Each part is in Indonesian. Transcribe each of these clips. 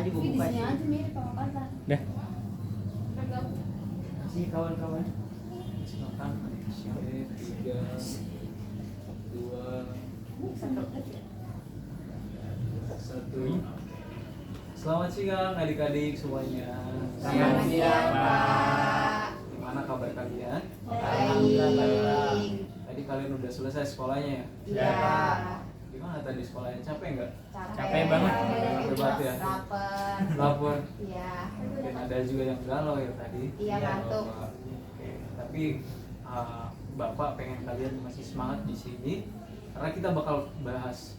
juga buka di sini aja mirip sama kata. Dah. si kawan-kawan. Silakan. 3, 2, 1. Selamat siang adik-adik semuanya. Selamat siang, Pak. Gimana kabar kalian? Baik. Tadi kalian udah selesai sekolahnya ya? Iya. Gimana tadi sekolahnya? Capek nggak? Capek banget. Capek banget ya? Lapar. Lapar. Iya. Mungkin ada juga yang galau ya tadi. Iya, ngantuk. Oke. Tapi Bapak pengen kalian masih semangat di sini karena kita bakal bahas,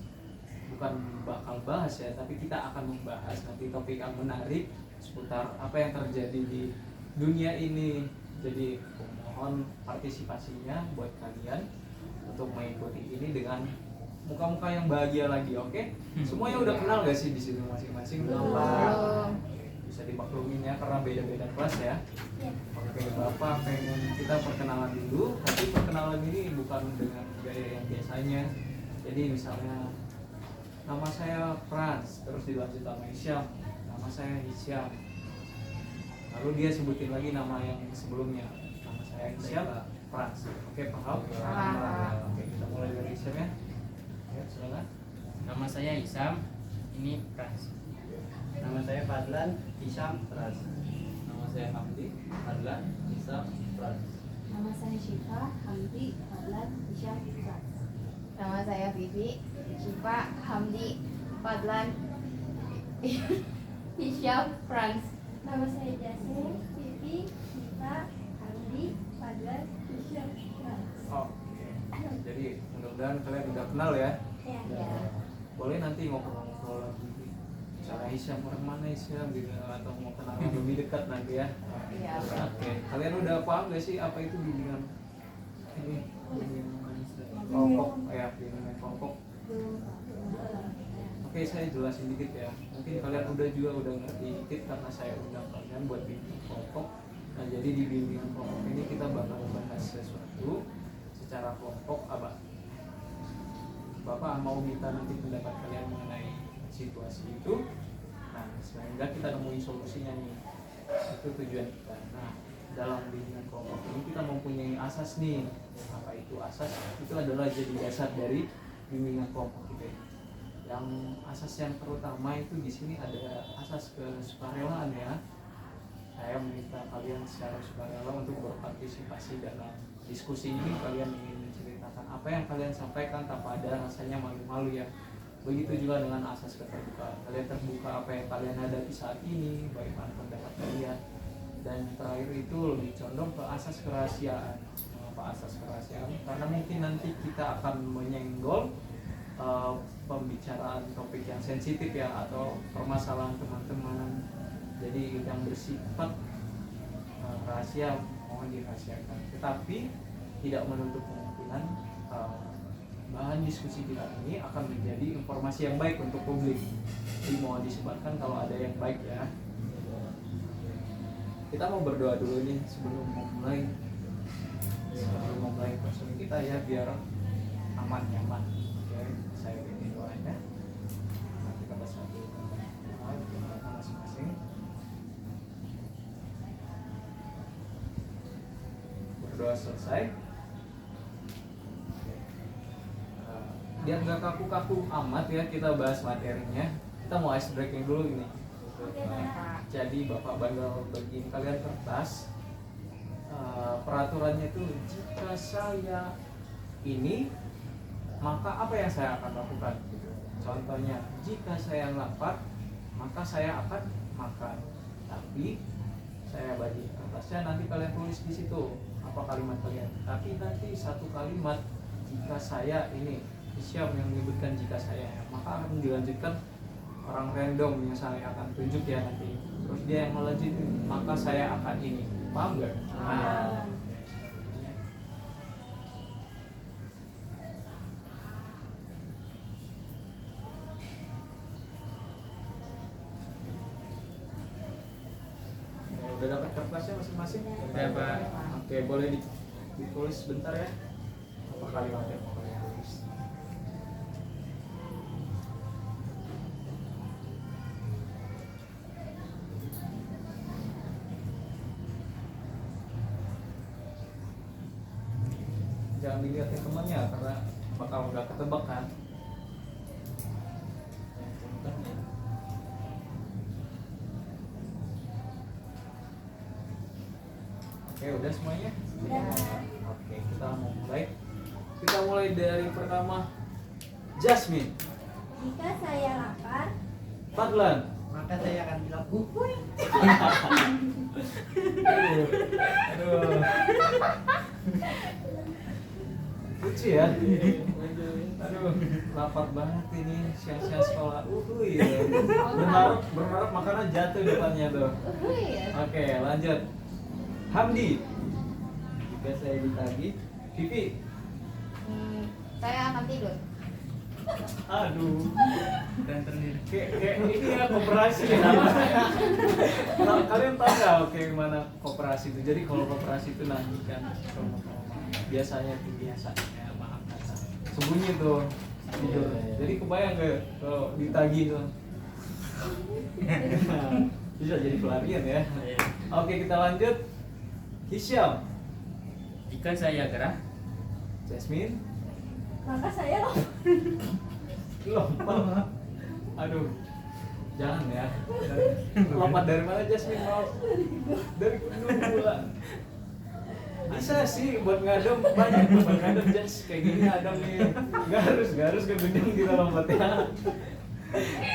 bukan bakal bahas ya, tapi kita akan membahas nanti topik yang menarik seputar apa yang terjadi di dunia ini. Jadi mohon partisipasinya buat kalian untuk mengikuti ini dengan muka-muka yang bahagia lagi, oke? Semuanya udah kenal gak sih di sini masing-masing? Belum. Bisa dimaklumin ya karena beda-beda kelas ya. Oke, Bapak pengen kita perkenalan dulu, tapi perkenalan ini bukan dengan gaya yang biasanya. Jadi misalnya nama saya Frans, terus dilanjut sama Hisyam. Nama saya Hisyam. Lalu dia sebutin lagi nama yang sebelumnya. Nama saya Hisyam, Frans. Oke, paham? Paham. Oke, kita mulai dari Hisyam ya. Ya, silakan. Nama saya Isam, ini Frans. Nama saya Fadlan Hisyam Pras. Nama saya Hamdi, Adlan, Hisyam, Frans. Nama saya Syifa, Hamdi, Fadlan, Hisyam, Frans. Nama saya Vivi, Syifa, Hamdi, Fadlan, Hisyam, Frans. Nama saya Jasmine, Vivi, Syifa, Hamdi, Fadlan, Hisyam, Frans. Oke. Jadi mudah-mudahan kalian udah kenal ya. Ya. Ya. Boleh nanti ngobrol-ngobrol lagi. Misalnya Hisyam orang mana Hisyam gitu, atau mau kenalan lebih dekat nanti ya. Iya. Oke. Kalian udah paham gak sih apa itu bimbingan ini? Bimbingan kelompok ya, bimbingan kelompok. Oke, saya jelasin dikit ya. Mungkin kalian udah ngerti dikit karena saya undang kalian buat bimbingan kelompok. Nah, jadi di bimbingan kelompok ini kita bakal membahas sesuatu secara kelompok apa? Bapak mau minta nanti pendapat kalian mengenai situasi itu. Nah, sehingga kita nemuin solusinya nih. Itu tujuan kita. Nah, dalam bimbingan kelompok ini kita mempunyai asas nih. Apa itu asas? Itu adalah jadi dasar dari bimbingan kelompok kita. Yang asas yang terutama itu di sini ada asas kesukarelaan ya. Saya meminta kalian secara sukarela untuk berpartisipasi dalam diskusi ini. Kalian ingin menceritakan apa yang kalian sampaikan tanpa ada rasanya malu-malu ya. Begitu juga dengan asas keterbukaan. Kalian terbuka apa yang kalian hadapi saat ini, bagaimana pendapat kalian. Dan terakhir itu lebih condong ke asas kerahasiaan. Mengapa asas kerahasiaan? Karena mungkin nanti kita akan menyenggol pembicaraan topik yang sensitif ya, atau permasalahan teman-teman. Jadi yang bersifat rahasia mohon dirahasiakan. Tetapi tidak menutup kemungkinan bahan diskusi kita ini akan menjadi informasi yang baik untuk publik. Jadi mohon disebarkan kalau ada yang baik ya. Kita mau berdoa dulu nih sebelum memulai persoalan kita ya, biar aman nyaman. Oke, saya bikin doanya. Nanti kita bersatu masing-masing. Berdoa selesai. Biar nggak kaku-kaku amat ya, kita bahas materinya. Kita mau ice breaking dulu ini. Jadi Bapak bakal bagiin kalian kertas. Peraturannya itu, jika saya ini, maka apa yang saya akan lakukan? Contohnya, jika saya lapar, maka saya akan makan. Tapi saya bagi kertasnya, nanti kalian tulis di situ apa kalimat kalian. Tapi nanti satu kalimat, jika saya ini, Hisyam yang menyebutkan jika saya, maka akan dilanjutkan orang random yang saya akan tunjuk ya nanti. Terus dia yang melanjutkan, maka saya akan ini. Paham gak? Udah dapat kertasnya masing-masing? Udah, Pak. Oke, boleh ditulis sebentar ya. Apa kalimatnya mau kalian tulis? dilihatin temannya karena bakal udah ketebak kan. Oke, udah semuanya? Udah. Oke, kita mau mulai. Kita mulai dari pertama. Jasmine, Jika saya lapar, Fadlan. Maka saya akan bilang bukuy. Aduh. Aduh. Lucu ya. Aduh, lapar banget ini siang-siang sekolah. Ya. Berharap makanan jatuh depannya tuh. Iya. Oke, lanjut. Hamdi. Jika saya ditagih, Vivi. Saya akan tidur. Aduh. Dan terakhir. Kayak ini ya koperasi ya. Nah, kalian tahu nggak gimana koperasi itu? Jadi kalau koperasi itu nanti kan biasanya tuh biasanya maaf kata sembunyi tuh tidur. Jadi kebayang nggak kalau ditagih tuh? Bisa jadi pelarian ya. Oke, kita lanjut. Hisyam. Jika saya gerah, Jasmine. maka saya Lompat. Aduh. Jangan ya. Lompat dari mana Jasmine mau? Dari gunung pula. Bisa sih buat ngadem, banyak tuh buat ngadem Jas kayak gini ngadem nih. Gak harus ke gunung kita lompatnya.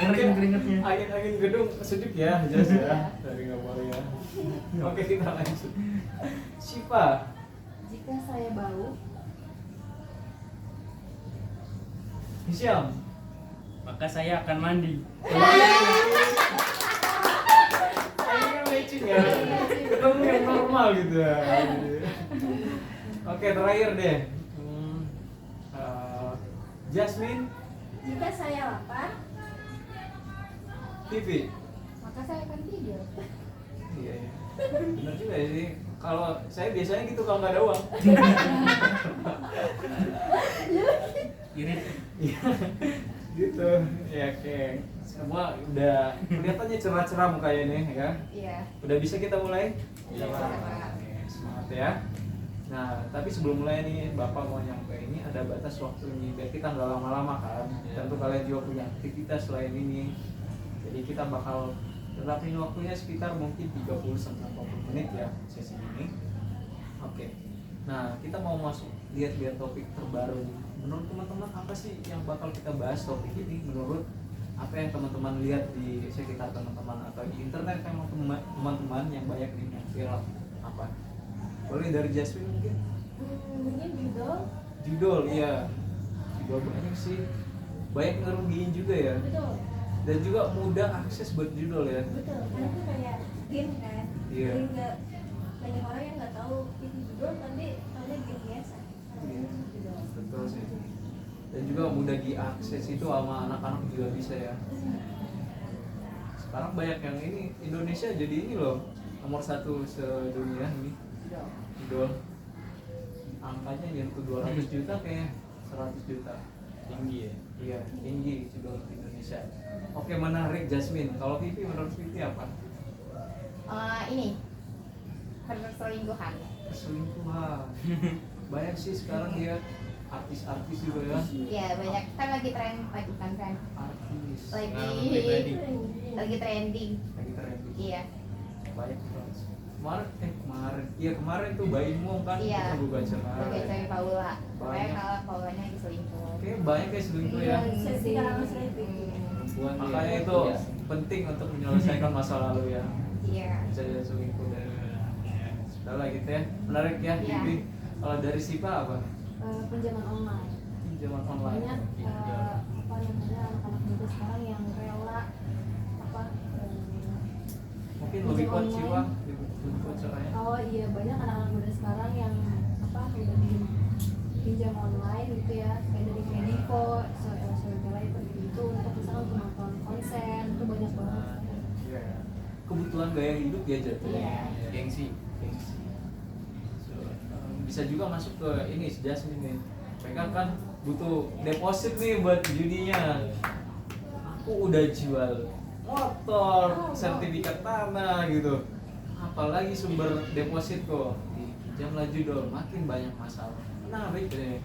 Mungkin keringetnya. angin gedung sedikit ya Jas ya. Tapi nggak boleh ya. Oke, kita lanjut. Sipa. Jika saya bau, Hisyam. maka saya akan mandi. Ini kan matching ya. Ketemu yang normal gitu ya. Oke, terakhir deh. Jasmine, jika saya lapar, Vivi. maka saya akan tidur. Iya, iya. Benar juga ya sih. Kalau saya biasanya gitu kalau nggak ada uang. Irit. Iya, gitu. Ya, oke. Semua udah kelihatannya cerah-cerah mukanya nih ya. Iya. Udah bisa kita mulai? Iya, Pak. Oke, semangat ya. Nah, tapi sebelum mulai nih, Bapak mau nyampe ini ada batas waktu nih, biar kita nggak lama-lama kan. Tentu kalian juga punya aktivitas selain ini. Jadi kita bakal terapin waktunya sekitar mungkin 30 sampai 40 menit ya sesi ini. Oke. Nah, kita mau masuk lihat topik terbaru nih. Menurut teman-teman apa sih yang bakal kita bahas topik ini? Menurut apa yang teman-teman lihat di sekitar teman-teman atau di internet memang teman-teman yang banyak di viral apa? Boleh dari Jasmine mungkin? mungkin judul. Judul, iya. Judul banyak sih. Banyak ngerugiin juga ya. Betul, Dan juga mudah akses buat judul ya. betul. Karena itu kayak game kan. Iya. Jadi nggak banyak orang yang nggak tahu itu judul, tapi tahunya game biasa. Iya. Judul. Betul sih. Dan juga mudah diakses itu sama anak-anak juga bisa ya. Sekarang banyak yang ini Indonesia jadi ini loh nomor 1 sedunia ini. Judul. Angkanya nyentuh 200 juta kayak 100 juta. Tinggi ya. Iya, tinggi judul Indonesia. Oke, menarik Jasmine. Kalau Vivi menurut Vivi apa? Ini perselingkuhan. Perselingkuhan. Banyak sih sekarang dia artis-artis juga ya. Iya banyak. Kan lagi tren, lagi bukan tren. Artis. Pengalaman pribadi. Lagi trending. Lagi trending. Iya. Banyak banget. Kemarin tuh Baim Mong kan Iya. kita gue baca Sebagai kemarin. cewek Paula. Banyak. Pokoknya kalau Paulanya lagi selingkuh. Oke, banyak ya selingkuh ya. Sesi kalangan selebriti. Perempuan dia. Makanya itu penting untuk menyelesaikan masa lalu ya. Iya. Bisa jadi selingkuh dari sudah lah gitu ya. Menarik ya, Iya. Vivi. Kalau dari Sipa apa? Pinjaman online. Pinjaman online. Banyak apa namanya anak-anak muda sekarang yang rela apa Mungkin pinjam lebih kuat online. Sipa, lebih kuat caranya. Oh iya banyak anak-anak muda sekarang yang apa udah pinjam online gitu ya kayak dari Kredivo, Soebel itu gitu untuk misalnya untuk nonton konser itu banyak banget. Iya. Kebutuhan gaya hidup ya jatuhnya. Iya. Gengsi. Gengsi. Bisa juga masuk ke ini Jasmine nih. Mereka kan butuh deposit nih buat judinya. Aku udah jual motor, sertifikat tanah gitu. Apalagi sumber deposit kok. Pinjamlah judul, makin banyak masalah. menarik deh.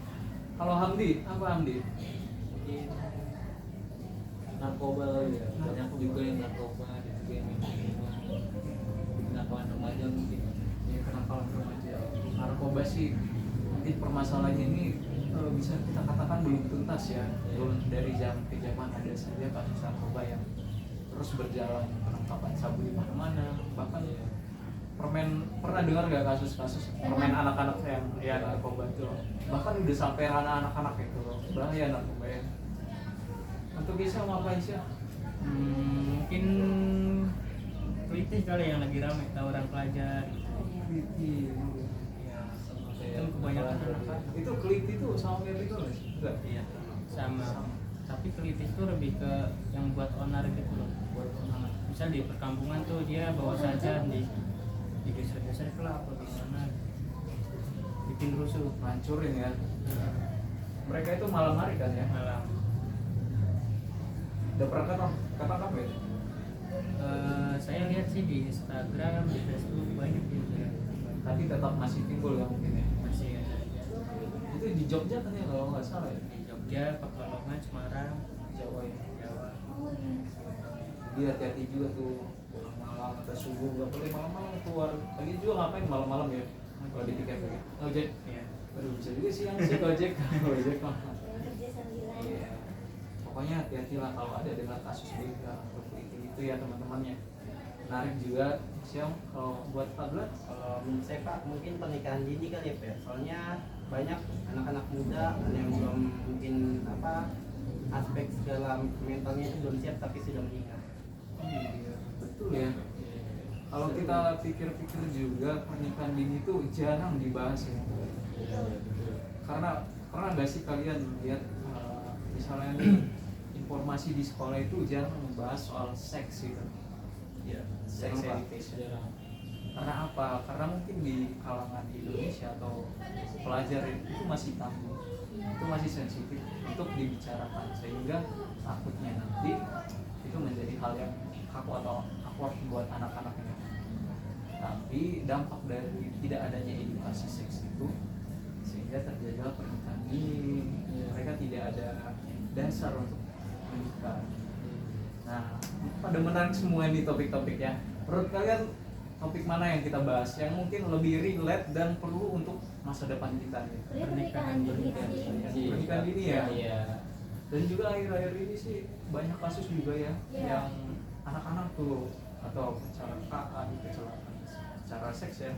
Kalau Hamdi, apa Hamdi? Mungkin narkoba kali ya, banyak juga yang narkoba dan juga yang minuman kenakalan remaja mungkin. Ya kenakalan remaja. Narkoba sih mungkin permasalahannya ini bisa kita katakan belum tuntas ya. Belum dari zaman ke zaman ada saja kasus narkoba yang terus berjalan, penangkapan sabu di mana-mana. Bahkan permen, pernah dengar gak kasus-kasus permen anak-anak yang ya narkoba itu? Bahkan udah sampai ranah anak-anak itu loh. Bahaya narkoba ya. Untuk bisa ngapain sih? Mungkin kritis kali yang lagi rame tawuran pelajar gitu. Ya, itu kebanyakan anak-anak. Itu klit itu sama kayak itu nggak sih? Enggak. Iya, sama. Tapi kritis tuh lebih ke yang buat onar gitu loh, buat onar. Misal di perkampungan tuh dia bawa saja di geser-geser ke apa gimana, bikin rusuh. Hancurin ya. Mereka itu malam hari kan ya? Malam. Udah pernah ketangkap ya? Saya lihat sih di Instagram, di Facebook banyak gitu ya. Tapi tetap masih timbul ya mungkin ya. Masih ada Itu di Jogja kan ya kalau nggak salah ya? di Jogja, Pekalongan, Semarang, Jawa ya. Jawa. Jadi hati-hati juga tuh pulang malam atau subuh nggak boleh malam-malam keluar. Lagi juga ngapain malam-malam ya? Kalau di tiket ya. Ojek. Iya. Aduh bisa juga sih yang sih ojek. Ojek mah. Kerja sambilan. Iya. Pokoknya hati-hatilah kalau ada dengan kasus begal atau itu ya teman-temannya. Menarik juga Siang kalau buat Fadlan. Kalau menurut saya Pak, mungkin pernikahan dini kali ya Pak. Soalnya banyak anak-anak muda ada yang belum mungkin aspek segala mentalnya itu belum siap tapi sudah menikah. Iya, betul ya. Kalau kita pikir-pikir juga pernikahan dini itu jarang dibahas ya. Karena pernah nggak sih kalian lihat misalnya nih, informasi di sekolah itu jarang membahas soal seks gitu. Iya, Sex jarang, Pak. education. Jarang. Karena apa? Karena mungkin di kalangan Indonesia atau pelajar itu masih tabu, itu masih sensitif untuk dibicarakan sehingga takutnya nanti itu menjadi hal yang kaku atau awkward buat anak-anaknya. Tapi dampak dari tidak adanya edukasi seks itu sehingga terjadilah pernikahan ini. Mereka tidak ada dasar untuk menikah. Nah, pada menarik semua ini topik-topik ya. Menurut kalian topik mana yang kita bahas yang mungkin lebih relate dan perlu untuk masa depan kita nih? Pernikahan dini sih. Pernikahan dini ya? Iya. Dan juga akhir-akhir ini sih banyak kasus juga ya Iya. yang anak-anak tuh atau kecelakaan secara seks ya.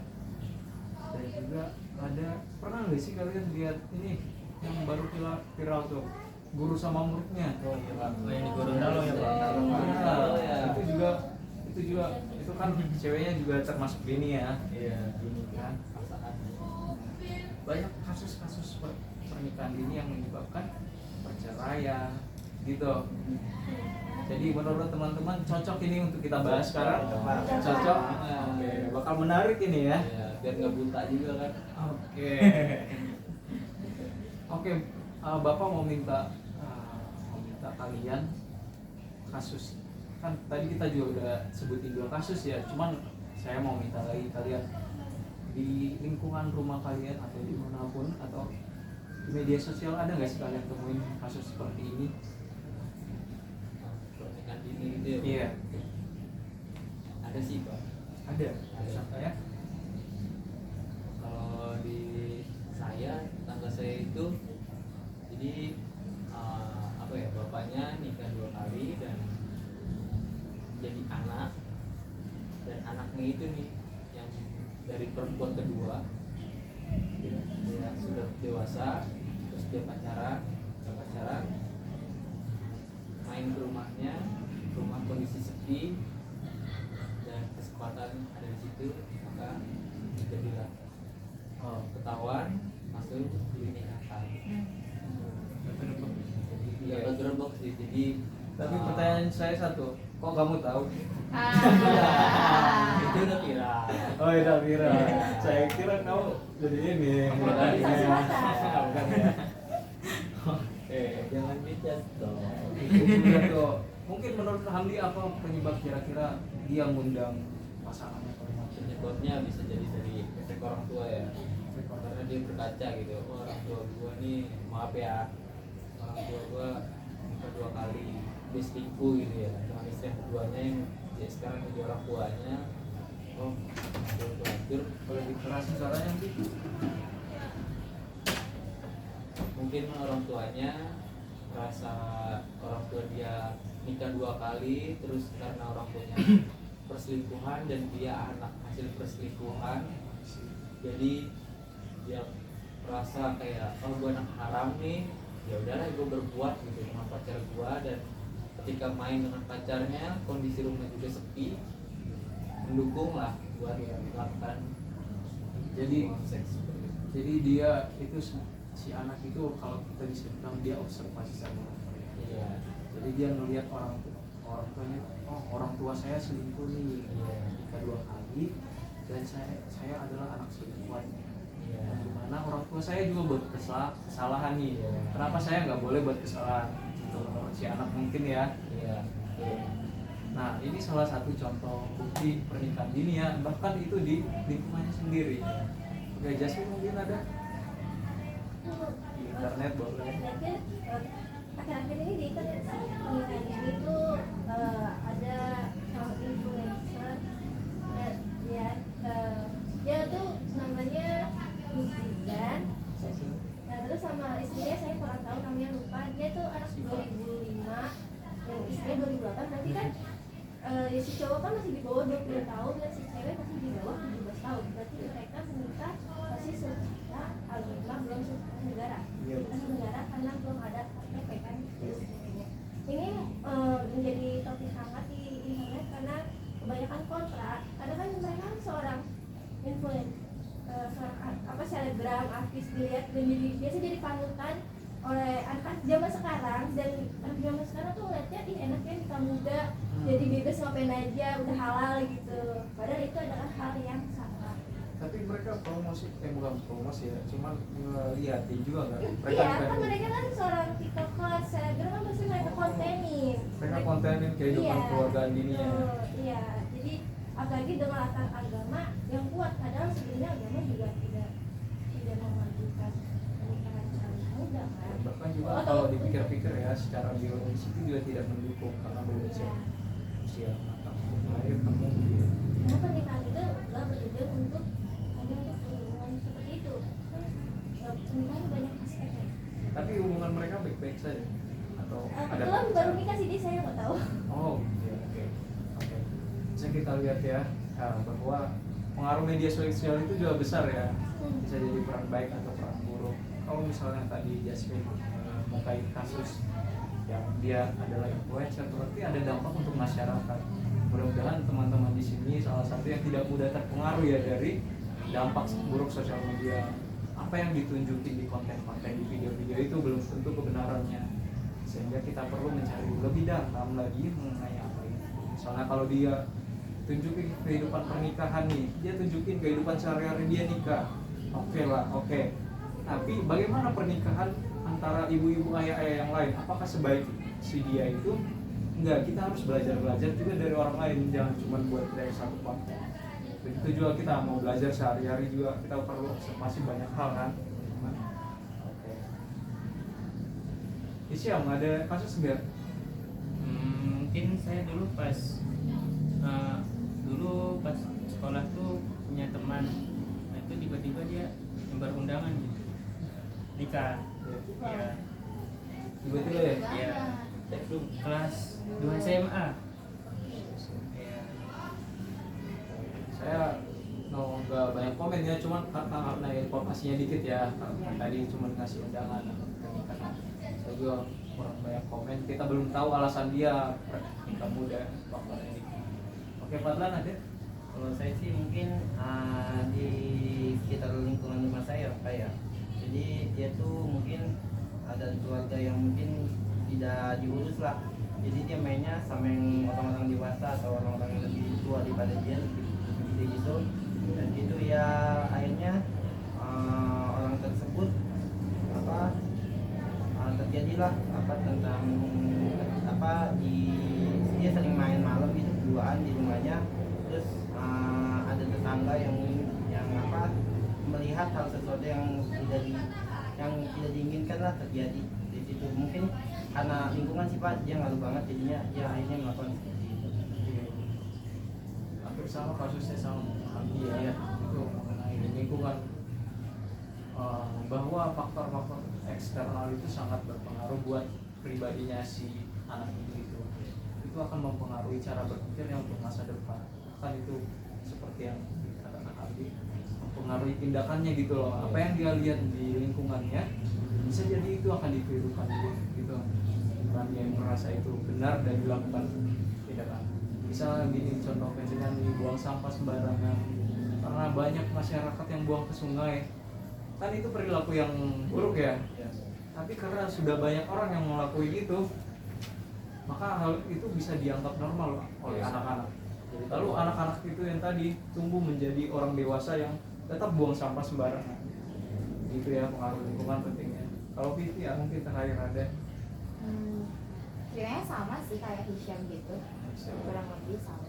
Dan juga ada, pernah nggak sih kalian lihat ini yang baru viral tuh guru sama muridnya? Oh iya Pak, yang di Gorontalo ya Pak. Nah, itu juga itu kan ceweknya juga termasuk Beni ya. Iya, Ini kan pasangan. Banyak kasus-kasus pernikahan dini yang menyebabkan perceraian gitu. Jadi menurut teman-teman cocok ini untuk kita bahas sekarang? Cocok? Oke, bakal menarik ini ya. Iya, biar nggak buta juga kan. Oke. Oke, Bapak mau minta kalian kasus, kan tadi kita juga udah sebutin 2 kasus ya, cuman saya mau minta lagi kalian di lingkungan rumah kalian atau di manapun atau di media sosial ada nggak sih kalian temuin kasus seperti ini? Pernikahan dini gitu ya. Iya, Ada sih Pak. ada. Ya? Kalau di saya, tetangga saya itu jadi apa ya, bapaknya nikah 2 kali dan jadi anak, dan anaknya itu nih yang dari perempuan kedua dia sudah dewasa, terus dia pacaran main ke rumahnya, rumah kondisi sepi dan kesempatan ada di situ, maka jadilah ketahuan masuk di nikahan. Jadi ya gerbek sih, jadi Tapi pertanyaan saya satu, kok kamu tahu? itu udah viral. Oh iya, viral. Saya kira kamu jadi ini. Bukan ya. Oke, jangan dicas dong. Itu juga tuh. Mungkin menurut Hamdi apa penyebab kira-kira dia ngundang pasangannya ke rumah? Penyebabnya bisa jadi dari efek orang tua ya. karena dia berkaca gitu, oh, orang tua gua nih, maaf ya, orang tua gua nikah 2 kali, dia selingkuh gitu ya dengan istri yang keduanya yang dia sekarang jadi orang tuanya. Oh, itu hancur. Boleh dikerasin suaranya nanti. Mungkin orang tuanya merasa orang tua dia nikah 2 kali, terus karena orang tuanya perselingkuhan dan dia anak hasil perselingkuhan, jadi dia merasa kayak, oh gue anak haram nih, ya udahlah gue berbuat gitu dengan pacar gue. Dan ketika main dengan pacarnya, kondisi rumah juga sepi, mendukung lah buat melakukan Jadi seks seperti itu. jadi dia itu si anak itu kalau kita bisa bilang dia observasi sama orang tua. Iya. Jadi dia ngelihat orang tuanya, oh orang tua saya selingkuh nih, Iya. nikah 2 kali, dan saya adalah anak selingkuhan. Iya. Dimana orang tua saya juga buat kesalahan nih. Iya. Kenapa saya nggak boleh buat kesalahan? Gitu, menurut si anak mungkin ya. Iya. Iya. Nah ini salah satu contoh bukti pernikahan dini ya, bahkan itu di lingkungannya sendiri. Oke, Jasmine mungkin ada di internet boleh. Akhir-akhir ini di internet sih pernikahan ini tuh ada salah influencer ya, dia tuh namanya Muzizan. Nah terus sama istrinya saya kurang tahu namanya, lupa. Dia tuh anak 2005, yang istrinya 2008. Berarti kan ya si cowok kan masih di bawah 20 tahun dan si cewek masih di bawah 17 tahun. Berarti mereka menikah masih secara agama, belum secara negara. Secara negara karena belum ada KTP kan. Ini menjadi topik hangat di internet karena kebanyakan kontra. Karena kan mereka seorang influencer, seorang selebgram, artis dilihat dan biasa jadi panutan oleh anak zaman sekarang. Dan anak zaman sekarang tuh ngeliatnya ih enaknya nikah muda, jadi bebas ngapain aja, udah halal gitu. Padahal itu adalah hal yang salah. Tapi mereka bukan promosi ya, cuman ngeliatin juga nggak? Iya, kan mereka kan seorang tiktoker, selebgram kan pasti mereka kontenin. Mereka kontenin kehidupan keluarga dini ya. Iya, jadi apalagi dengan latar agama yang kuat, padahal sebenarnya agama juga tidak memajukan pernikahan anak muda kan. Bahkan juga kalau dipikir-pikir ya, secara biologis itu juga tidak mendukung karena belum usia matang lahir kamu gitu. Karena pernikahan itu adalah bertujuan untuk hanya untuk hubungan seperti itu. Pernikahan banyak aspeknya. Tapi hubungan mereka baik-baik saja atau ada Kebetulan baru nikah sih, saya nggak tahu. Oh, iya, oke. Bisa kita lihat ya, bahwa pengaruh media sosial itu juga besar ya. Bisa jadi peran baik atau peran buruk. Kalau misalnya tadi Jasmine mengkait kasus yang dia adalah influencer, berarti ada dampak untuk masyarakat. Mudah-mudahan teman-teman di sini salah satu yang tidak mudah terpengaruh ya dari dampak buruk sosial media. Apa yang ditunjukin di konten-konten di video-video itu belum tentu kebenarannya, sehingga kita perlu mencari lebih dalam lagi mengenai apa itu. Misalnya kalau dia tunjukin kehidupan pernikahan nih, dia tunjukin kehidupan sehari-hari dia nikah, oke. Tapi bagaimana pernikahan antara ibu-ibu ayah-ayah yang lain? Apakah sebaik si dia itu? Enggak, kita harus belajar juga dari orang lain, jangan cuma buat dari satu konten. Begitu juga kita mau belajar sehari-hari juga kita perlu observasi banyak hal kan. Oke. Isyam, ada kasus enggak? Mungkin saya dulu pas sekolah tuh punya teman, nah itu tiba-tiba dia nyebar undangan gitu nikah. Ya, Tiba-tiba ya? ya kelas 2 SMA. Ya. Saya nggak banyak komen ya, cuman karena informasinya dikit ya. Tadi cuma kasih undangan pernikahan. Saya juga kurang banyak komen. Kita belum tahu alasan dia nikah muda faktornya ini. Oke, Fadlan ada? Kalau saya sih mungkin di sekitar lingkungan rumah saya Pak ya. Jadi dia tuh mungkin ada keluarga yang mungkin tidak diurus lah. Jadi dia mainnya sama yang orang-orang dewasa atau orang-orang yang lebih tua daripada dia, lebih gitu. Dan itu ya akhirnya orang tersebut terjadilah tentang dia sering main malam gitu berduaan di rumahnya. Terus ada tetangga yang melihat melihat hal sesuatu yang tidak diinginkan lah terjadi di situ. Mungkin karena lingkungan sih Pak, dia ngaruh banget jadinya ya akhirnya melakukan seperti itu. Iya. Hampir sama kasusnya sama Abi ya, Iya. itu mengenai lingkungan. Bahwa faktor-faktor eksternal itu sangat berpengaruh buat pribadinya si anak itu akan mempengaruhi cara berpikirnya untuk masa depan. Kan itu seperti yang dikatakan Abi, mempengaruhi tindakannya gitu loh. Apa yang dia lihat di lingkungannya bisa jadi itu akan ditirukan gitu. Dan dia merasa itu benar dan dilakukan tindakan. Misalnya gini, contoh kecilnya nih, buang sampah sembarangan karena banyak masyarakat yang buang ke sungai, kan itu perilaku yang buruk ya. Tapi karena sudah banyak orang yang melakukan itu, maka hal itu bisa dianggap normal oleh anak-anak. Lalu anak-anak itu yang tadi tumbuh menjadi orang dewasa yang tetap buang sampah sembarangan. Gitu ya, pengaruh lingkungan pentingnya. Kalau Vivi ya mungkin terakhir ada. Ceritanya sama sih kayak Hisham gitu, kurang lebih sama.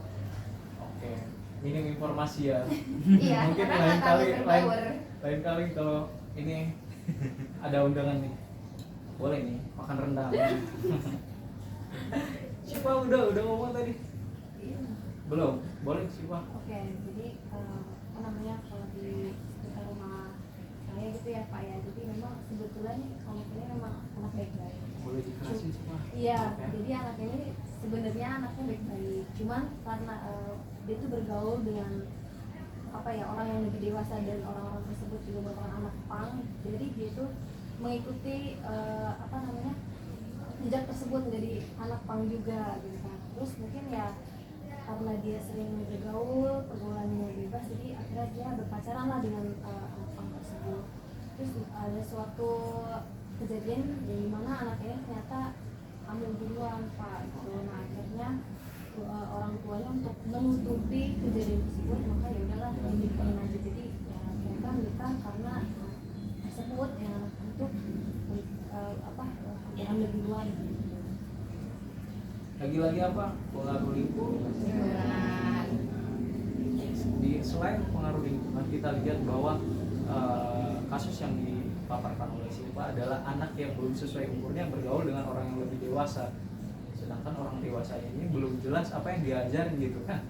Oke, minim informasi ya. Iya, Mungkin karena lain nggak terlalu kali berbaur. lain kali kalau ini ada undangan nih, boleh nih makan rendang. Siapa udah ngomong tadi? Belum, boleh Siapa? Oke, jadi apa namanya, kalau di sekitar rumah saya gitu ya Pak ya, jadi memang sebetulnya anak ini memang anak baik-baik. Boleh dikasih Siapa? Iya, Oke. jadi anak ini sebenarnya anaknya baik-baik, cuman karena dia tuh bergaul dengan apa ya, orang yang lebih dewasa dan orang-orang tersebut juga merupakan anak pang, jadi dia tuh mengikuti apa namanya, jejak tersebut menjadi anak pang juga gitu kan. Terus mungkin ya karena dia sering bergaul, pergaulannya bebas, jadi akhirnya dia berpacaran lah dengan anak pang tersebut. Terus ada suatu kejadian di mana anak ini ternyata hamil duluan Pak gitu. Nah akhirnya orang tuanya untuk menutupi kejadian tersebut, maka ya udahlah dinikahin aja. Jadi ya mereka nikah karena tersebut yang anak itu apa hamil duluan gitu. Lagi-lagi apa? Pengaruh lingkungan. Selain pengaruh lingkungan, kita lihat bahwa kasus yang dipaparkan oleh Silva adalah anak yang belum sesuai umurnya bergaul dengan orang yang lebih dewasa. Sedangkan orang dewasa ini belum jelas apa yang diajarin gitu kan.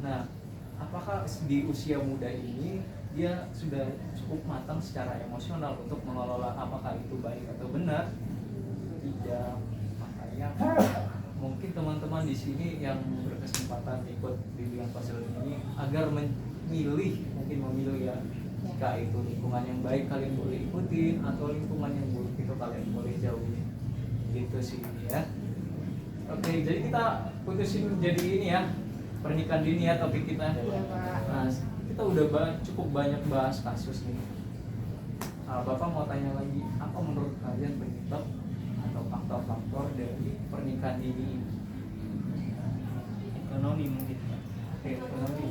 Nah, apakah di usia muda ini dia sudah cukup matang secara emosional untuk mengelola apakah itu baik atau benar? Tidak. Makanya mungkin teman-teman di sini yang berkesempatan ikut bimbingan konseling ini agar memilih ya, jika itu lingkungan yang baik kalian boleh ikutin atau lingkungan yang buruk itu kalian boleh jauhi. Gitu sih ya. Oke, jadi kita putusin jadi ini ya, pernikahan dini ya topik kita. Iya Pak. Nah, kita udah cukup banyak bahas kasus nih. Bapak mau tanya lagi, apa menurut kalian penyebab atau faktor-faktor dari pernikahan dini ini? Ekonomi mungkin Pak. Oke, ekonomi.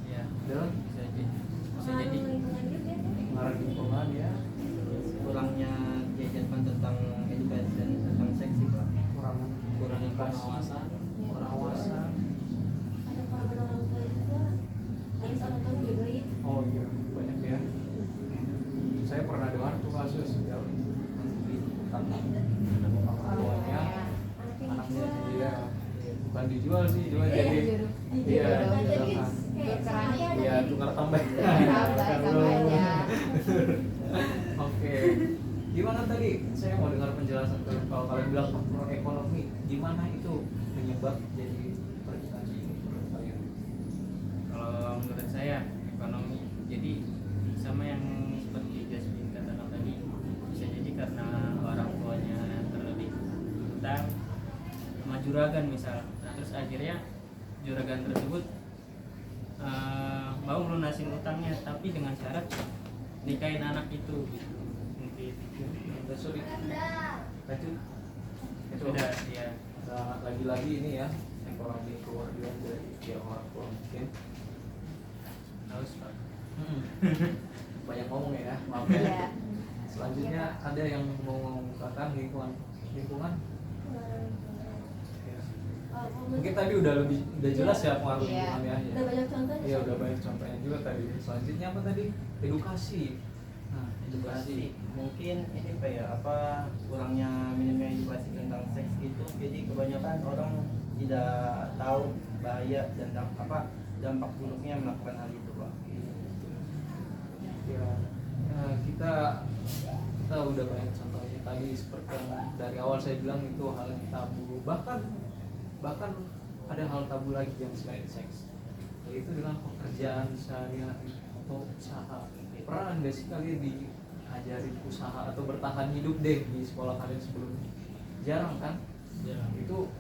Ya, Dan bisa jadi pengaruh lingkungan ya, Kurangnya diajarkan tentang edukasi dan tentang seksi Pak. Kurangnya pengawasan. pengawasan. Ada orang tua juga, harus orang tua juga. Oh iya, banyak ya. Saya pernah dengar tuh kasus yang tentang orang tuanya, anaknya dia bukan dijual sih, cuma Iya, jadi jodoh. iya, Jadi dijualkan. kayak anaknya ada Iya, di- tukar tambah. Tambah sama aja. Oke. Gimana tadi? Saya mau dengar penjelasan kalau kalian bilang faktor ekonomi, gimana itu penyebab jadi pernikahan ini menurut kalian? kalau menurut saya ekonomi, jadi sama yang seperti Jasmine katakan tadi, bisa jadi karena orang tuanya terlebih utang sama juragan misal. Nah, terus akhirnya juragan tersebut mau melunasin utangnya tapi dengan syarat nikahin anak itu gitu. Mungkin Udah sulit. Lanjut. Itu sudah ya. Nah, lagi-lagi ini ya ekonomi keluarga dari pihak orang tua mungkin. Haus Pak. Banyak ngomong ya, maaf ya. Iya. Selanjutnya ada yang mau mengungkapkan lingkungan. Ya. Mungkin tadi udah jelas ya pengaruh Iya. lingkungan ya. Udah banyak contohnya. Iya, udah banyak contohnya juga tadi. Selanjutnya apa tadi? Edukasi. Nah, Edukasi mungkin ini Pak ya, apa kurangnya minimnya edukasi tentang seks gitu, jadi kebanyakan orang tidak tahu bahaya dan dampak buruknya melakukan hal itu Pak. ya, kita udah banyak contohnya tadi, seperti yang dari awal saya bilang itu hal yang tabu, bahkan ada hal tabu lagi yang selain seks, yaitu dengan pekerjaan sehari-hari atau usaha. Pernah nggak sih kalian diajarin usaha atau bertahan hidup deh di sekolah kalian sebelumnya? Jarang kan? Jarang. Itu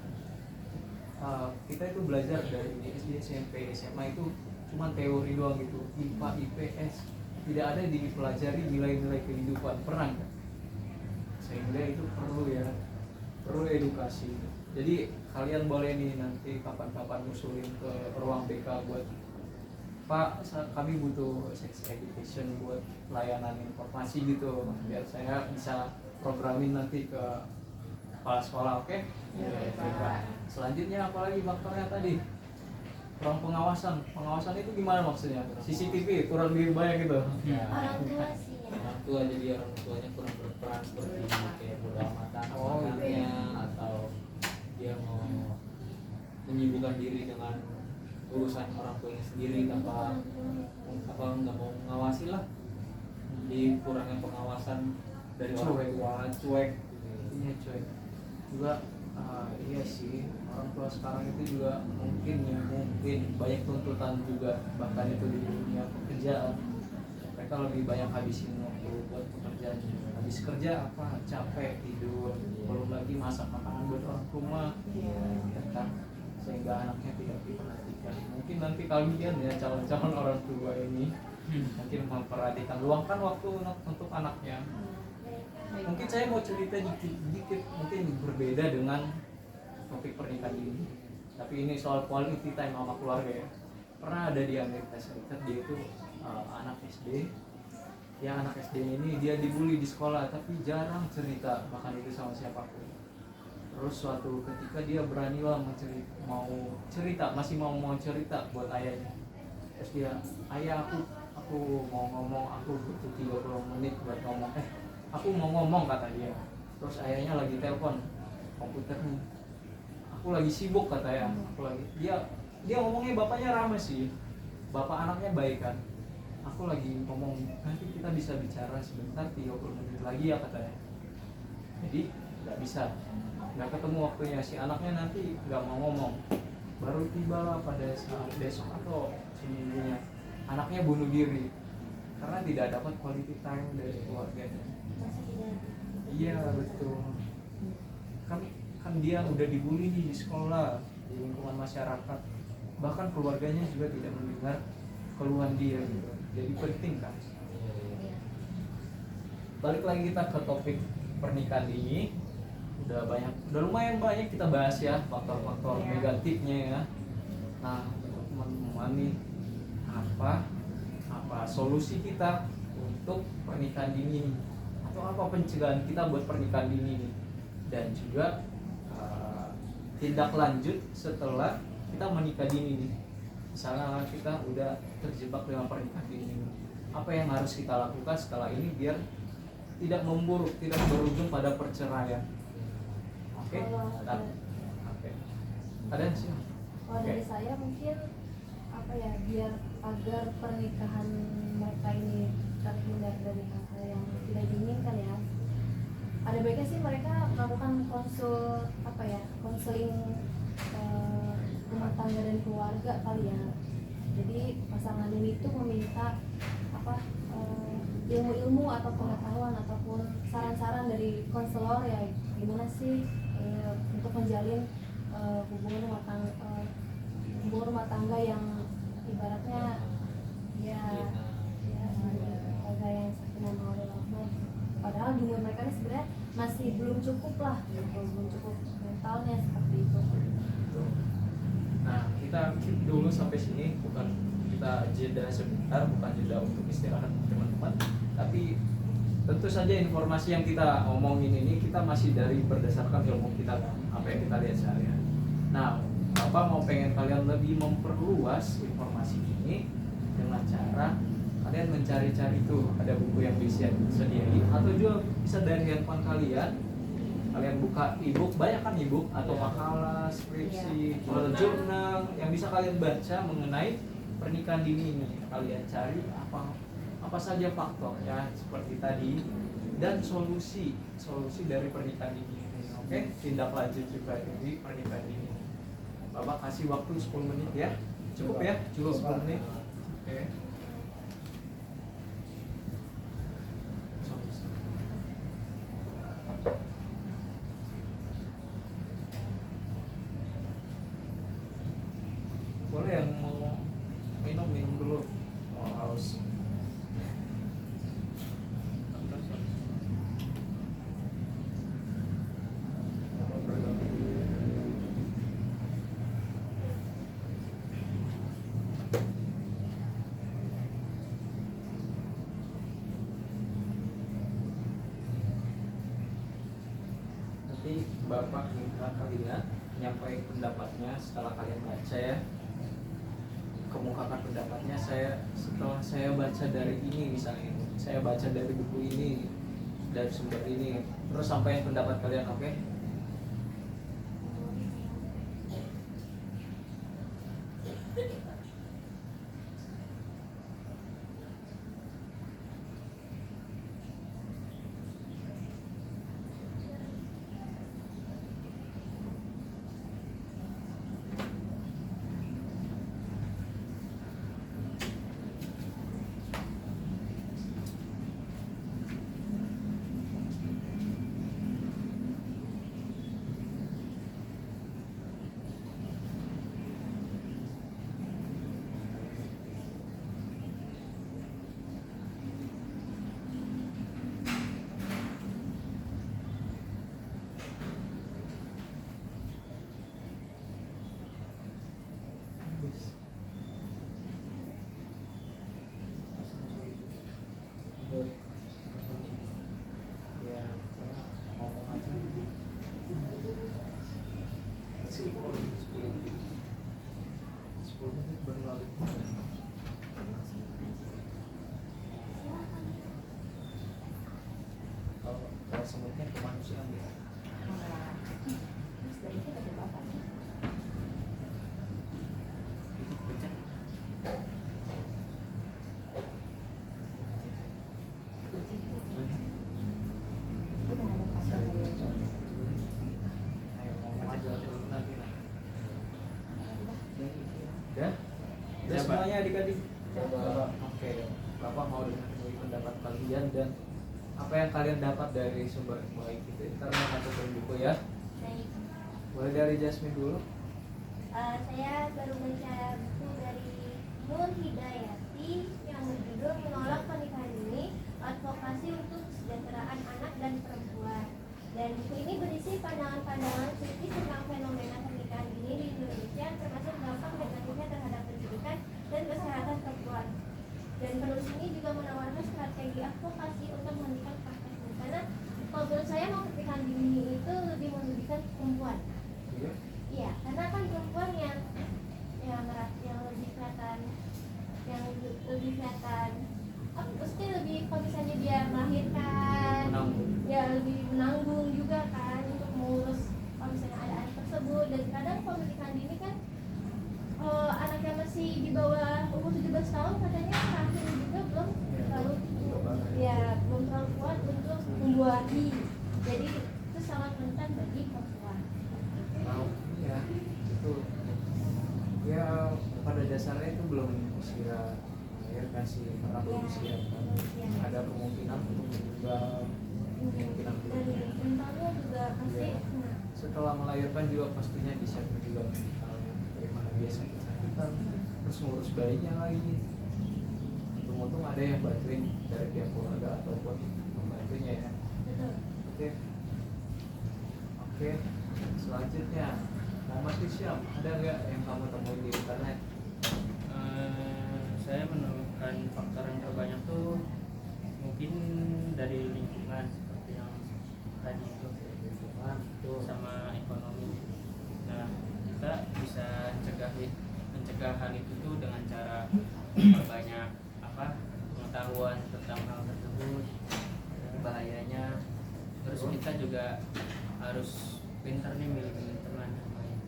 kita itu belajar dari SD, SMP, SMA itu cuma teori doang gitu, IPA, IPS, tidak ada dipelajari nilai-nilai kehidupan. Pernah nggak? Sehingga itu perlu edukasi. Jadi kalian boleh nih nanti kapan-kapan usulin ke ruang BK buat Pak, kami butuh sex education buat layanan informasi gitu, biar saya bisa programin nanti ke kepala sekolah, oke? Selanjutnya apalagi faktornya tadi? Kurang pengawasan itu gimana maksudnya? CCTV kurang lebih banyak gitu. Orang tua sih ya. Orang tua, jadi orang tuanya kurang berperan seperti kayak bodo amatan Oh, anaknya, atau dia mau menyibukkan diri dengan urusan orang tuanya sendiri tanpa nggak mau mengawasi lah. Jadi kurangnya pengawasan dari orang tua, cuek. Iya coy. Juga iya sih, orang tua sekarang itu juga mungkin banyak tuntutan juga, bahkan itu di dunia pekerjaan. Mereka lebih banyak habisin waktu buat pekerjaan. Habis kerja capek tidur, belum lagi masak makanan buat orang rumah, ya kan? Sehingga anaknya tidak diperhatikan. Mungkin nanti kalian ya calon-calon orang tua ini mungkin memperhatikan, luangkan waktu untuk anaknya. Mungkin saya mau cerita dikit mungkin berbeda dengan topik pernikahan ini, tapi ini soal quality time sama keluarga ya. Pernah ada di Amerika Serikat, dia itu anak SD. Ya, anak SD ini dia dibully di sekolah tapi jarang cerita bahkan itu sama siapapun. Terus suatu ketika dia beranilah masih mau cerita buat ayahnya. Terus dia, ayah aku mau ngomong, aku butuh 30 menit buat ngomong. Aku mau ngomong, kata dia. Terus ayahnya lagi telepon komputernya. Aku lagi sibuk, kata ya. Dia ngomongnya bapaknya ramai sih. Bapak anaknya baik kan. Aku lagi ngomong, nanti kita bisa bicara sebentar 30 menit lagi ya, katanya. Jadi nggak bisa, nggak ketemu waktunya. Si anaknya nanti nggak mau ngomong. Baru tibalah pada saat besok atau seminggunya anaknya bunuh diri karena tidak dapat quality time dari keluarganya. Iya betul. Kan dia udah dibully nih di sekolah, di lingkungan masyarakat, bahkan keluarganya juga tidak mendengar keluhan dia gitu. Jadi penting kan. Balik lagi kita ke topik pernikahan ini. Udah lumayan banyak kita bahas ya faktor-faktor negatifnya ya. Nah, untuk teman-teman nih, apa solusi kita untuk pernikahan dini nih? Atau apa pencegahan kita buat pernikahan dini nih? Dan juga tindak lanjut setelah kita menikah dini nih. Misalnya kita udah terjebak dengan pernikahan dini, apa yang harus kita lakukan setelah ini biar tidak memburuk, tidak berujung pada perceraian? Oke? Ada sih. Kalau dari saya mungkin biar agar pernikahan mereka ini terhindar dari hal-hal yang tidak diinginkan ya, ada baiknya sih mereka melakukan konseling rumah tangga dan keluarga kali ya. Jadi pasangan ini tuh meminta ilmu-ilmu atau pengetahuan ataupun saran-saran dari konselor ya, gimana sih untuk menjalin hubungan rumah tangga yang ibaratnya keluarga yang sakinah mawaddah warahmah. Padahal di umur mereka ini sebenarnya masih belum cukup lah, belum cukup mentalnya seperti itu. Nah, kita keep dulu sampai sini, bukan kita jeda sebentar, bukan jeda untuk istirahat teman-teman, tapi tentu saja informasi yang kita omongin ini kita masih berdasarkan ilmu kita, apa yang kita lihat sehari-hari. Nah, Bapak mau pengen kalian lebih memperluas informasi ini dengan cara kalian mencari-cari tuh ada buku yang bisa disediain, atau juga bisa dari handphone kalian buka ebook, banyak kan ebook atau makalah, skripsi, jurnal yang bisa kalian baca mengenai pernikahan dini ini. Kalian cari apa saja faktornya seperti tadi dan solusi dari pernikahan dini ini. Oke, tindak lanjut juga dari pernikahan dini. Bapak kasih waktu 10 menit ya. Cukup ya? Cukup 10 menit. Oke. Boleh yang mau minum dulu. Mau haus. Nanti Bapak minta kalian menyampaikan pendapatnya setelah kalian baca ya. Kemukakan pendapatnya setelah saya baca dari ini, misalnya saya baca dari buku ini, dari sumber ini, terus sampaikan pendapat kalian. Oke? Ya, ngomong aja. 10 menit berlalu. Kalau semuanya kemanusiaan ya. Ayo ngomong aja dulu lagi lah. Udah? Udah semuanya adik-adik? Coba. Oke, Bapak mau dengar dulu pendapat kalian dan apa yang kalian dapat dari sumber baik itu. Ntar mau masuk buku ya. Baik. Boleh dari Jasmine dulu. Saya baru baca buku dari Nur Hidayati yang berjudul Menolak Pernikahan Dini, Advokasi untuk Kesejahteraan Anak dan Perempuan. Dan buku ini berisi pandangan-pandangan kritis tentang fenomena pernikahan dini di Indonesia, termasuk dampak negatifnya terhadap pendidikan dan kesehatan perempuan. Dan penulis ini juga menawarkan strategi advokasi untuk menghentikan praktek ini. Karena kalau menurut saya mau pernikahan dini itu lebih merugikan perempuan. Iya. Iya, karena kan perempuan yang lebih kelihatan apa maksudnya lebih kalau misalnya dia melahirkan Menanggung. ya lebih menanggung juga kan untuk mengurus kalau misalnya ada anak tersebut. Dan kadang kalau pernikahan dini kan anaknya masih di bawah umur 17 tahun katanya rahim juga belum terlalu belum terlalu kuat untuk membuahi, jadi itu sangat rentan bagi perempuan. Mau ya itu ya pada dasarnya itu belum usia melahirkan sih, karena belum usia kan. Ada kemungkinan untuk meninggal, kemungkinan Dan mentalnya juga pasti ya. Setelah melahirkan juga pastinya disiapkan juga mentalnya, bagaimana dia sakit-sakitan, terus ngurus bayinya lagi. Untung-untung ada yang bantuin dari pihak keluarga ataupun membantunya ya. betul. Oke, selanjutnya Muhammad Isyam, ada nggak yang kamu temuin di internet? Saya menemukan faktor yang terbanyak tuh mungkin dari lingkungan seperti yang tadi itu, Lingkungan, betul. sama ekonomi. Nah, kita bisa banyak apa pengetahuan tentang hal tersebut, bahayanya. Terus kita juga harus pintar nih milih teman yang baik,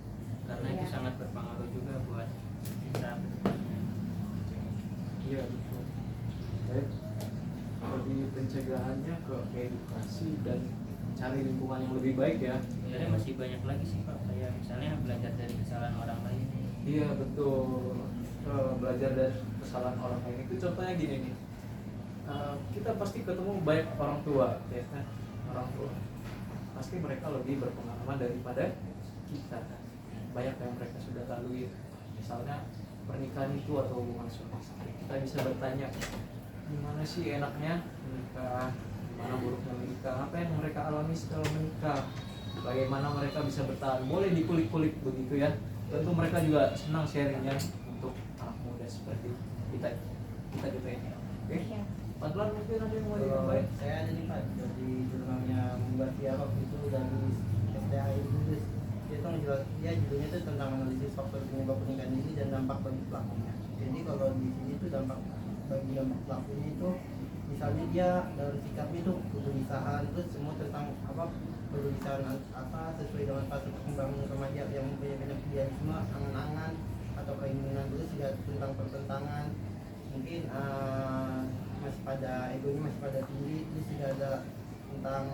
karena itu sangat berpengaruh juga buat kita ke depannya. Iya betul. Baik. Lebih pencegahannya ke edukasi dan cari lingkungan yang lebih baik ya. Sebenarnya masih banyak lagi sih Pak, kayak misalnya belajar dari kesalahan orang lain. Iya betul. Belajar dari kesalahan orang lain itu contohnya gini nih. Kita pasti ketemu banyak orang tua, ya kan? Orang tua pasti mereka lebih berpengalaman daripada kita. Banyak yang mereka sudah lalui. Misalnya pernikahan itu atau hubungan suami istri. Kita bisa bertanya, gimana sih enaknya menikah, gimana buruknya menikah, apa yang mereka alami setelah menikah, bagaimana mereka bisa bertahan. Boleh dikulik-kulik begitu ya. Tentu mereka juga senang sharingnya untuk anak muda seperti kita ini. Oke? Padahal mungkin ada yang mau ditambahin. Saya ada nih Pak, dari jurnalnya membuat dialog itu dari STI Inggris. Dia tuh menjelaskan, dia judulnya itu tentang analisis faktor penyebab pernikahan dini dan dampak bagi pelakunya. Jadi kalau di sini itu dampak bagi dampak pelakunya itu, misalnya dia dalam sikapnya itu kegelisahan, terus semua tentang apa kegelisahan apa sesuai dengan fase perkembangan remaja yang mempunyai banyak idealisme, angan-angan atau keinginan, terus juga tentang pertentangan, mungkin masih pada egonya masih pada tinggi, terus juga ada tentang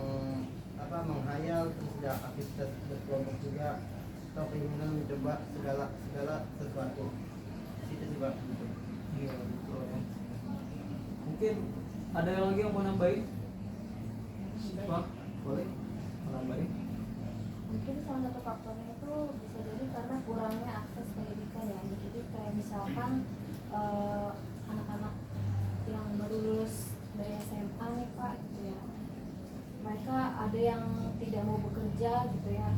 apa menghayal, terus juga aktivitas berkelompok juga atau keinginan mencoba segala sesuatu. Itu juga gitu. Iya betul ya. Mungkin ada yang lagi yang mau nambahin? Pak, boleh menambahin? Mungkin salah satu faktornya itu bisa jadi karena kurangnya akses pendidikan ya. Jadi kayak misalkan anak-anak yang baru lulus dari SMA nih Pak gitu ya, mereka ada yang tidak mau bekerja gitu ya,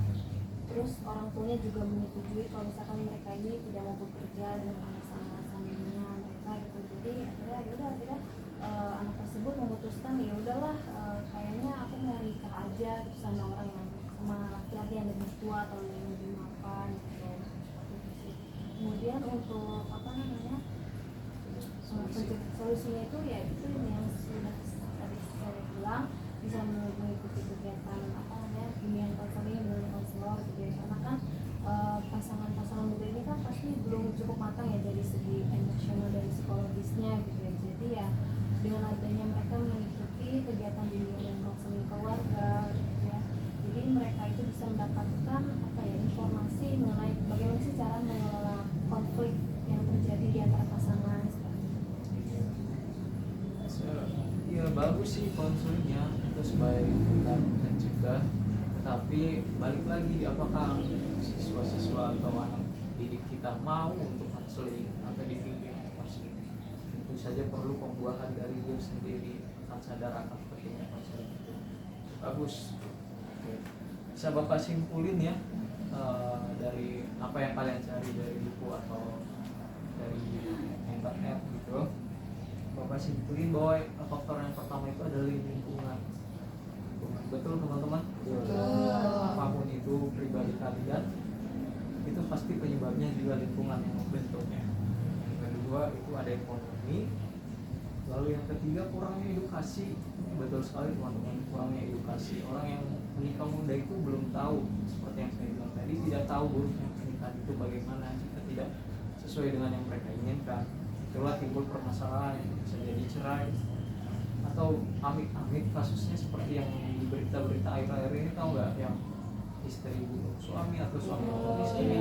terus orang tuanya juga menyetujui kalau misalkan mereka ini tidak mau bekerja dengan alasan-alasan mereka gitu. Jadi akhirnya anak tersebut memutuskan ya udahlah, kayaknya aku mau nikah aja gitu sama laki-laki yang lebih tua atau yang lebih mapan gitu. Kemudian untuk apa namanya solusinya itu ya itu yang sudah tadi saya bilang, bisa mengikuti kegiatan apa namanya bimbingan konseling dengan konselor gitu ya, karena kan pasangan-pasangan muda ini kan pasti belum cukup matang ya dari segi emosional dan psikologisnya gitu ya. Jadi ya dengan adanya mereka mengikuti kegiatan bimbingan dan konseling keluarga gitu ya, jadi mereka itu bisa mendapatkan apa ya informasi mengenai bagaimana sih cara mengelola konflik yang terjadi di antara pasangan. Ya bagus sih konselingnya itu sebagai kita mencegah, tetapi balik lagi apakah siswa-siswa atau anak didik kita mau untuk konseling atau dibimbing konseling. Tentu saja perlu pembuahan dari diri sendiri, akan sadar akan pentingnya konseling itu. Bagus. Oke. Bisa Bapak simpulin ya dari apa yang kalian cari dari buku atau dari internet gitu. Bapak simpulin bahwa faktor yang pertama itu adalah lingkungan. Betul teman-teman? Apapun itu pribadi kalian, itu pasti penyebabnya juga lingkungan yang membentuknya. Yang kedua itu ada ekonomi. Lalu yang ketiga kurangnya edukasi. Betul sekali teman-teman, kurangnya edukasi. Orang yang menikah muda itu belum tahu, seperti yang saya bilang tadi, tidak tahu buruknya pernikahan itu bagaimana jika tidak sesuai dengan yang mereka inginkan. Itulah timbul permasalahan yang bisa jadi cerai atau amit-amit kasusnya seperti yang di berita-berita akhir-akhir ini, tahu nggak, yang istri bunuh suami atau suami bunuh istri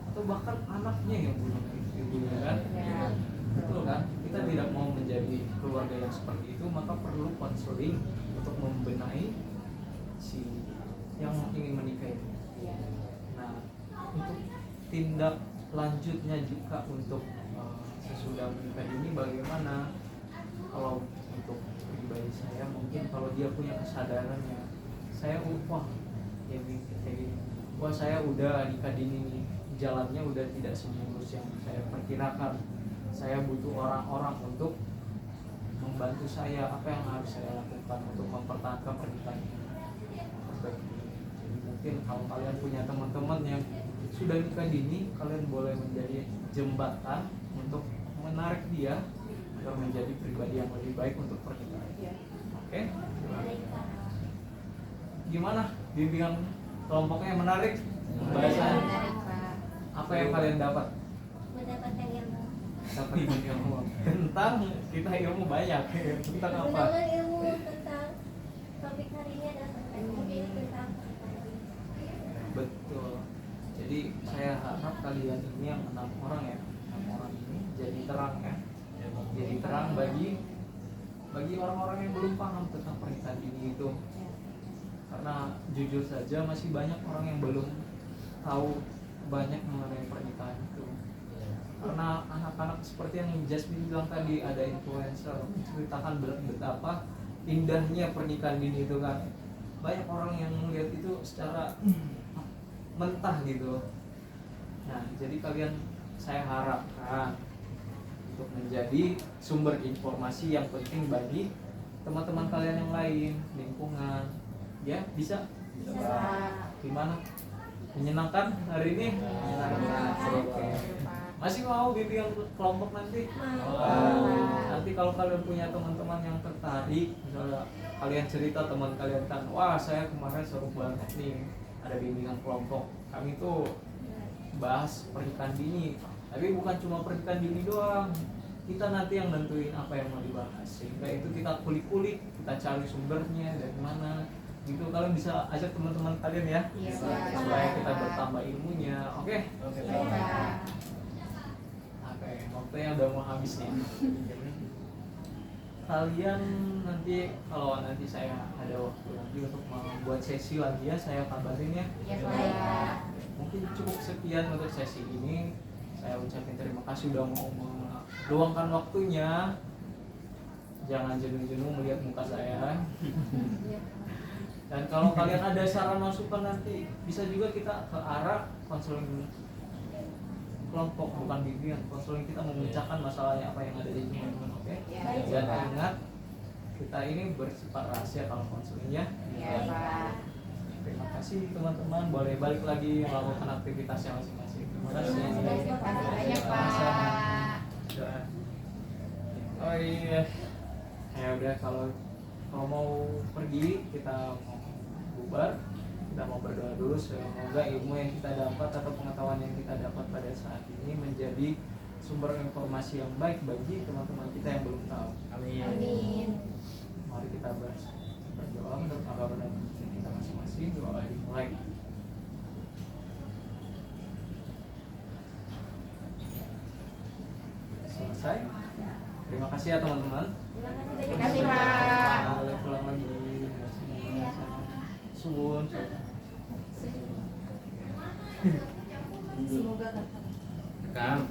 atau bahkan anaknya yang bunuh ibunya kan. Betul kan? Kita tidak mau menjadi keluarga yang seperti itu, maka perlu konseling untuk membenahi si yang ingin menikah ini. Nah, untuk tindak lanjutnya jika untuk sesudah menikah ini bagaimana? Kalau untuk pribadi saya mungkin kalau dia punya kesadaran ya, saya wah ya kayak gini, wah saya udah nikah dini nih, jalannya udah tidak semulus yang saya perkirakan, saya butuh orang-orang untuk membantu saya, apa yang harus saya lakukan untuk mempertahankan pernikahan ini. Jadi mungkin kalau kalian punya teman-teman yang sudah nikah dini, kalian boleh menjadi jembatan untuk menarik dia dia agar menjadi pribadi yang lebih baik untuk pernikahan. Oke? Baik, Kak. Gimana bimbingan kelompoknya, menarik pembahasannya? Menarik, Pak. Apa yang kalian dapat? Mendapatkan ilmu. Dapat ilmu tentang kita, ilmu banyak. Tentang apa? Menggunakan ilmu tentang topik hari ini adalah tentang pernikahan. Betul. Jadi saya harap kalian ini yang 6 orang ya, 6 orang ini jadi terang ya. Jadi terang bagi orang-orang yang belum paham tentang pernikahan dini itu. Karena jujur saja masih banyak orang yang belum tahu banyak mengenai pernikahan itu. Karena anak-anak seperti yang Jasmine bilang tadi, ada influencer menceritakan betapa indahnya pernikahan dini itu kan. Banyak orang yang melihat itu secara mentah gitu. Nah, jadi kalian, saya harapkan untuk menjadi sumber informasi yang penting bagi teman-teman kalian yang lain, lingkungan. Ya, bisa? Gimana? Menyenangkan hari ini? Menyenangkan. Oke. Masih mau bimbingan kelompok nanti? Nanti kalau kalian punya teman-teman yang tertarik, misalnya kalian cerita teman kalian kan, wah saya kemarin seru banget nih, ada bimbingan kelompok. Kami tuh bahas pernikahan dini, tapi bukan cuma pernikahan dini doang. Kita nanti yang nentuin apa yang mau dibahas, sehingga itu kita kulik-kulik, kita cari sumbernya dari mana. Gitu kalian bisa ajak teman-teman kalian ya, supaya kita bertambah ilmunya. Oke? Oke, waktunya udah mau habis nih. Kalian nanti kalau nanti saya ada waktu lagi untuk membuat sesi lagi ya, saya kabarin ya. Mungkin cukup sekian untuk sesi ini. Saya ucapin terima kasih udah mau meluangkan waktunya. Jangan jenuh-jenuh melihat muka saya. Dan kalau kalian ada saran masukan nanti bisa juga kita ke arah konseling kelompok, bukan bimbingan. Konseling kita memecahkan masalahnya apa yang ada di teman-teman, oke? Dan ingat, kita ini bersifat rahasia kalau konselingnya. Terima kasih teman-teman, boleh balik lagi melakukan aktivitasnya masing-masing. Terima kasih. Banyak, Pak. Oh iya, ya udah, kalau mau pergi kita mau bubar, kita mau berdoa dulu. Semoga ilmu yang kita dapat atau pengetahuan yang kita dapat pada saat ini menjadi sumber informasi yang baik bagi teman-teman kita yang belum tahu. Amin. Mari kita berdoa menurut agama kita masing-masing. Doa dimulai. Selesai. Terima kasih ya teman-teman. Terima kasih, Pak. Boleh pulang lagi. Suwun. Semoga kan. Kang,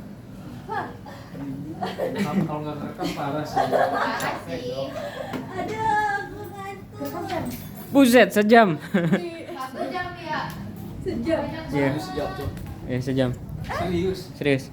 Kalau nggak rekam parah sih. Parah sih. Aduh, aku ngantuk. buset sejam. 1 jam ya. Sejam. Iya, Sejam, Cok. ya sejam. Serius. Serius.